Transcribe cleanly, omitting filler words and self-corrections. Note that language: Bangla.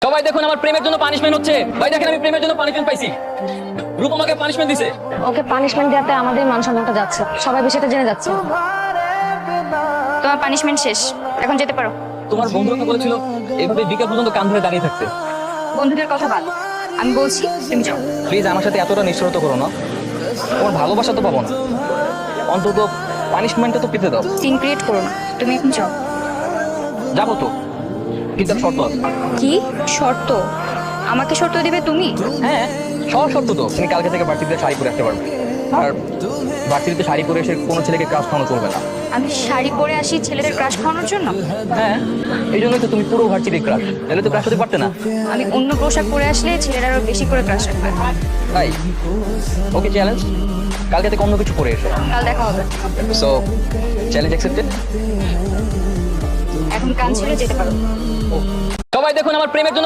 সবাই দেখুন আমার প্রেমের জন্য পানিশমেন্ট হচ্ছে। ভাই দেখেন আমি প্রেমের জন্য পানিশমেন্ট পাইছি। রূপ আমাকে পানিশমেন্ট দিছে। ওকে পানিশমেন্ট দেওয়াতে আমাদের মান সম্মানটা যাচ্ছে, সবাই বিষয়টা জেনে যাচ্ছে। তোমার পানিশমেন্ট শেষ, এখন যেতে পারো। তোমার বন্ধু আমাকে বলেছিল এভাবে বিকেল পর্যন্ত কান ধরে দাঁড়িয়ে থাকতে। বন্ধুদের কথা বাদ, আমি বলছি তুমি যাও। প্লিজ আমার সাথে এতটা নিষ্ঠুরতা করো না। তোমার ভালোবাসা তো পাবো না, অন্তত পানিশমেন্টটা তো পেতে দাও। সিন ক্রিয়েট করো না, তুমি এখন যাও। যাবো তো, কিন্তু একটা শর্ত আছে। কি শর্ত? আমাকে শর্ত দিবে তুমি? হ্যাঁ, সব শর্ত তো। তুমি কালকে থেকে ভার্সিটিতে শাড়ি পরে আসতে পারবে, আর ভার্সিটিতে শাড়ি পরে এসে কোনো ছেলেকে ক্রাশ খাওয়ানো চলবে না। আমি শাড়ি পরে আসি ছেলেদের ক্রাশ খাওয়ানোর জন্য? হ্যাঁ, এই জন্যই তো তুমি পুরো ভার্সিটির ক্রাশ, তাহলে তো ক্রাশ হতে পারতে না। আমি অন্য পোশাক পরে আসলে ছেলেরা আরো বেশি করে ক্রাশ রাখবে। তাই ওকে, চ্যালেঞ্জ, কালকে থেকে অন্য কিছু পরে এসো। কাল দেখা হবে। So challenge accepted. এখন কান ছেড়ে যেতে পারো। সবাই দেখুন আমার প্রেমের জন্য